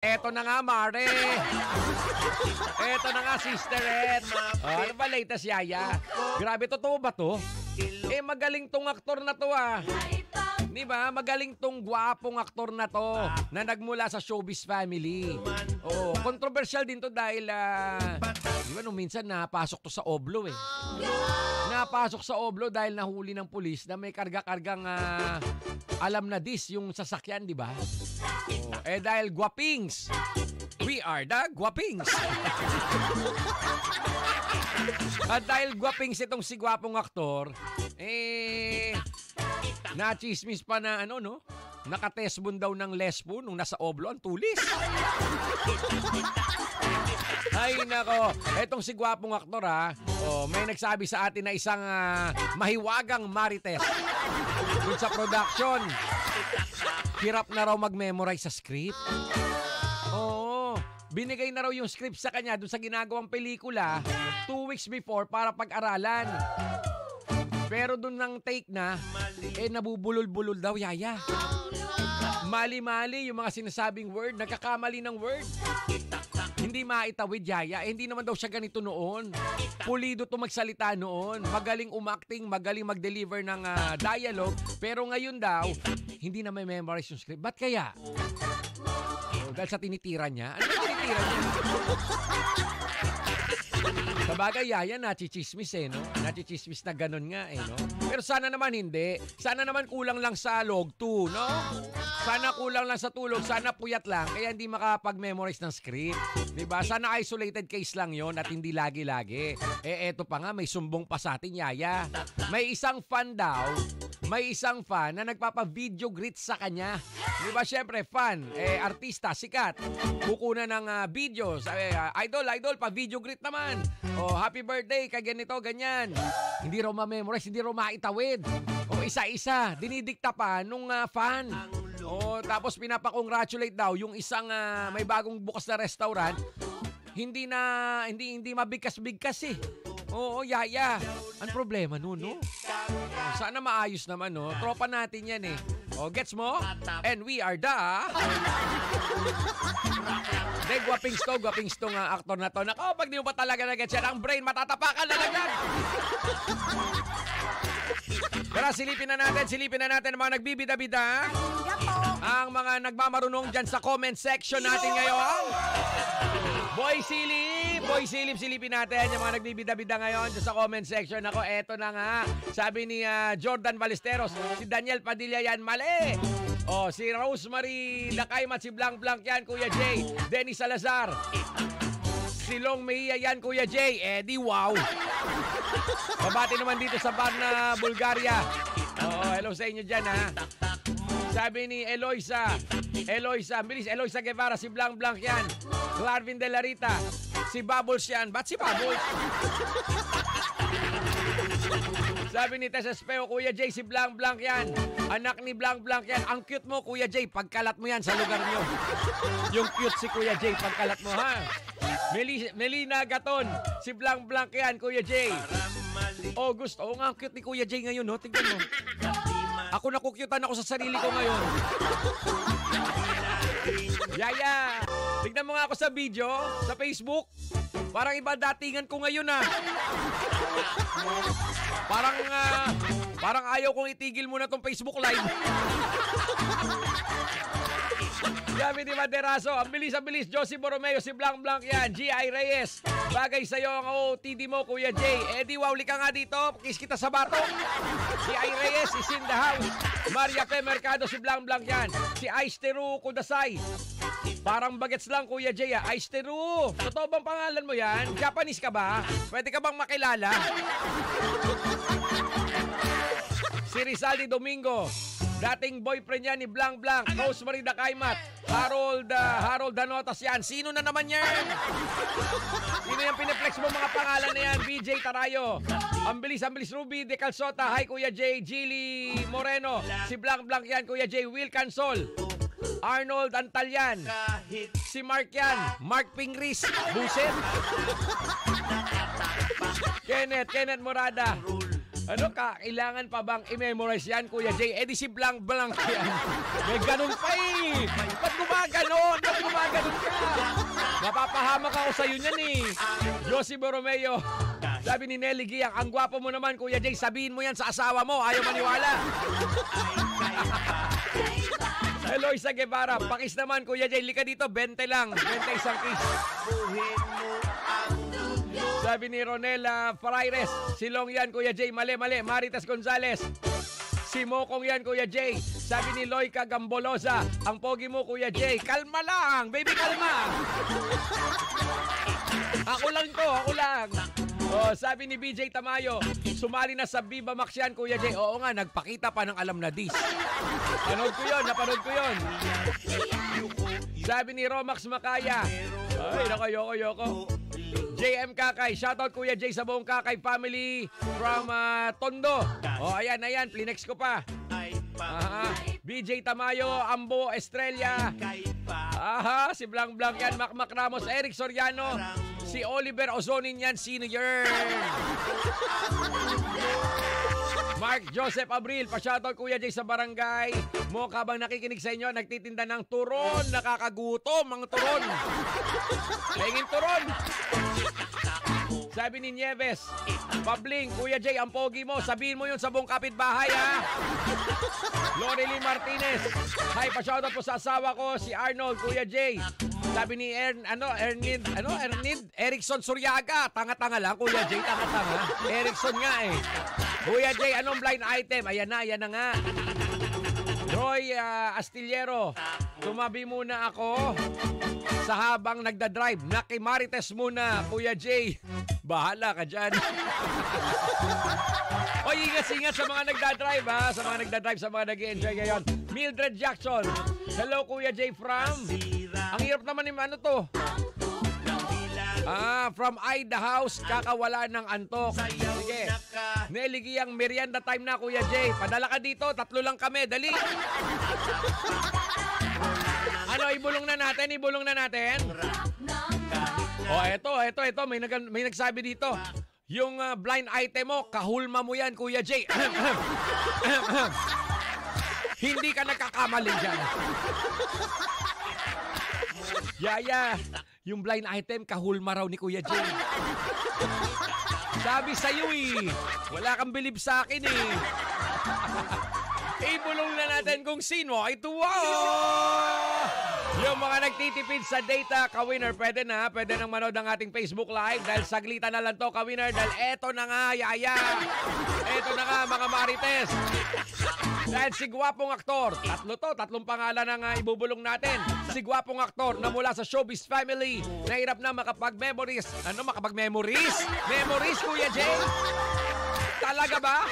Eto na nga, Mare. Eto na nga, Sister Ed. Ano ba latest, Yaya? Grabe, totoo ba to? Magaling tong aktor na to, ah. Di ba? Magaling tong gwapong aktor na to na nagmula sa showbiz family. Oh, controversial din to dahil di ba nung minsan napasok to sa Oblo eh. Napasok sa Oblo dahil nahuli ng pulis na may karga-kargang alam na dis yung sasakyan, di ba? Oh, dahil gwapings. We are the gwapings. At dahil gwapings itong si gwapong aktor, na-chismis pa na nakatesbon daw ng lesbo nung nasa Oblo ang tulis. Ay nako, etong si gwapong aktor may nagsabi sa atin na isang mahiwagang marites dun sa production. Hirap na raw mag-memorize sa script. Oo, binigay na raw yung script sa kanya dun sa ginagawang pelikula 2 weeks before para pag-aralan. Pero dun ng take na, nabubulol-bulol daw, Yaya. Mali-mali yung mga sinasabing word, nagkakamali ng word. Hindi maitawid, Yaya. Hindi naman daw siya ganito noon. Pulido to magsalita noon. Magaling umacting, magaling mag-deliver ng dialogue. Pero ngayon daw, hindi na may memorize yung script. Ba't kaya? Dahil sa tinitira niya? Ano yung tinitira niya? Sabagay, Yaya, nachichismis no? Nachichismis na ganun nga no? Pero sana naman hindi. Sana naman kulang lang sa log 2, no? Sana kulang lang sa tulog, sana puyat lang, kaya hindi makapag-memorize ng script. Diba? Sana isolated case lang yon at hindi lagi-lagi. Eto pa nga, may sumbong pa sa atin, Yaya. May isang fan na nagpapa-video greet sa kanya. Diba, syempre, fan, artista, sikat. Kukunan ng video. Idol, pa-video greet naman. Oh, happy birthday, kay ganito, ganyan. Hindi raw ma-memorize, hindi raw maitawid. O, isa-isa, dinidikta pa nung fan. Oh, tapos pinapa-congratulate daw yung isang may bagong bukas na restaurant. Hindi mabigkas-bigkas eh. Oo, Yaya. Ang problema nun, no? Sana maayos naman, no? Tropa natin yan eh. Oh, gets mo? And we are the... gwapings to nga aktor na to. Nako, pag di mo pa talaga na-gets yan, ang brain matatapakan na agad. Tara, silipin na natin ang mga nagbibida-bida. Ang mga nagmamarunong dyan sa comment section natin ngayon. Boy Silip, silipin natin yung mga nagbibida-bida ngayon dyan sa comment section. Ako, eto na nga. Sabi ni Jordan Ballesteros, si Daniel Padilla yan, mali. Oh, si Rosemary Lakaymat, si Blanc yan, Kuya Jay. Dennis Salazar. Si Long Mejia yan, Kuya Jay. Di wow. Babati naman dito sa Varna, Bulgaria. Oo, hello sa inyo dyan, ha. Sabi ni Eloisa, bilis, Eloisa Guevara, si Blanc yan. Clarvin De La Rita, si Bubbles yan. Ba't si Bubbles? Sabi ni Tess Espeo, Kuya Jay, si Blanc yan. Anak ni Blanc yan. Ang cute mo, Kuya Jay, pagkalat mo yan sa lugar nyo. Yung cute si Kuya Jay, pagkalat mo, ha. Melina Gaton, si Blanc yan, Kuya Jay. August, nga, ang cute ni Kuya Jay ngayon, no? Tingnan mo. Ako nakukyutan ako sa sarili ko ngayon. Yaya, tignan mo nga ako sa video, sa Facebook. Parang iba datingan ko ngayon, Parang ayaw kong itigil muna tong Facebook Live. Sabi ni Maderaso, ang bilis, Josie Borromeo, si Blanc yan, G.I. Reyes. Bagay sa'yo ang OOTD mo, Kuya Jay. Eddie, wawli ka nga dito, kiss kita sa bato. G.I. Reyes is in the house. Maria P. Mercado, si Blanc yan. Si Aisteru Kudasay. Parang bagets lang, Kuya Jay. Aisteru, totoo bang pangalan mo yan? Japanese ka ba? Pwede ka bang makilala? Si Rizaldi Domingo, dating boyfriend niya ni Blanc, Rosemary Lakaymat, Harold Danotas yan. Sino na naman yan? Sino yung pineflex mo mga pangalan na yan? BJ Tarayo, ang bilis Ruby De Calzota. Hi, Kuya Jay. Gilly Moreno, si Blanc yan, Kuya Jay. Will Cansol, Arnold Antalyan, si Mark yan, Mark Pingris, Buset. Kenneth Morada. Ano ka? Kailangan pa bang i-memorize yan, Kuya Jay? Eh di si blank-blank yan. May ganun pa eh. Ba't gumaganon? Ba't gumaganon ka? Mapapahamak ako sa'yo niyan eh. Josie Borromeo. Sabi ni Nelly Giang, ang gwapo mo naman, Kuya Jay. Sabihin mo yan sa asawa mo. Ayaw maniwala. Eloisa Guevara. Pakis naman, Kuya Jay. Lika dito, 20 lang. 20 isang kiss. Sabi ni Ronela Fraires, silong yan, Kuya Jay, mali. Marites Gonzales, si Mokong yan, Kuya Jay. Sabi ni Loika Gambolosa, ang pogi mo, Kuya Jay. Kalma lang, baby, kalma. Ako lang. Oh, sabi ni BJ Tamayo, sumali na sa Viva Max yan, Kuya Jay. Oo nga, nagpakita pa ng alam na dis. Napanood ko yun. Sabi ni Romax Makaya, ay, nakayoko. JM Kakay, shoutout Kuya Jay sa buong Kakay family from Tondo. Oh, ayan, plinex ko pa. BJ Tamayo, Ambo, Estrella. Si Blanc yan, Macmac Ramos, Eric Soriano, si Oliver Ozonin yan, senior. Mark Joseph Abril, pa-shoutout Kuya Jay sa barangay. Mukha bang nakikinig sa inyo, nagtitinda ng turon, nakakagutom ang turon. Pahingin turon. Sabi ni Nieves, Pabling, Kuya Jay, ang pogi mo, sabihin mo yun sa buong kapitbahay, ha? Lorely Martinez, hi, pa-shoutout po sa asawa ko, si Arnold, Kuya Jay. Sabi ni Ernid Erickson Suryaga, tanga-tanga lang, Kuya Jay, tanga-tanga. Erickson nga eh. Kuya Jay, anong blind item? Ayan na nga. Roy Astillero, tumabi muna ako sa habang nagdadrive. Nakimarites muna, Kuya Jay. Bahala ka dyan. O, ingat-ingat sa mga nagdadrive, ha? Sa mga nagdadrive, sa mga nag-enjoy ngayon. Mildred Jackson, hello, Kuya Jay from... Ang hirap naman yung ano to. From Ida House, kakawala ng antok. Sige. Nelly Giyang, merienda time na, Kuya Jay. Padala ka dito, 3 lang kami, dali. Ano, ibulong na natin? Oh, eto. May nagsabi dito. Yung blind item mo, kahulma mo yan, Kuya Jay. Hindi ka nagkakamali dyan. Yaya, yung blind item, kahulma raw ni Kuya Jay. Sabi sa'yo eh, wala kang bilib sa akin eh. Ibulong na natin kung sino ay tuwa. Yung mga nagtitipid sa data, ka-winner, pwede nang manood ng ating Facebook Live dahil saglitan na lang to, ka-winner, dahil eto na nga, Yaya. Eto na nga, mga Marites. Dahil si gwapong aktor, tatlong pangalan ang ibubulong natin. Si gwapong aktor na mula sa showbiz family, nahirap na makapag-memories. Makapag-memories? Memories, Kuya Jay? Talaga ba?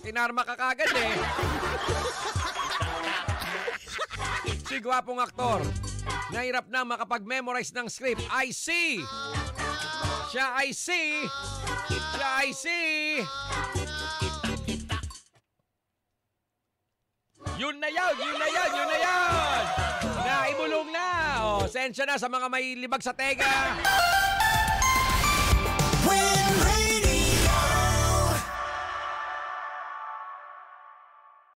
Kinarma ka kagad eh. Si gwapong aktor, nahirap na makapag-memorize ng script. I see! Siya I see! Yun na yan! Naibulong na! Sensya na sa mga may libag sa tega.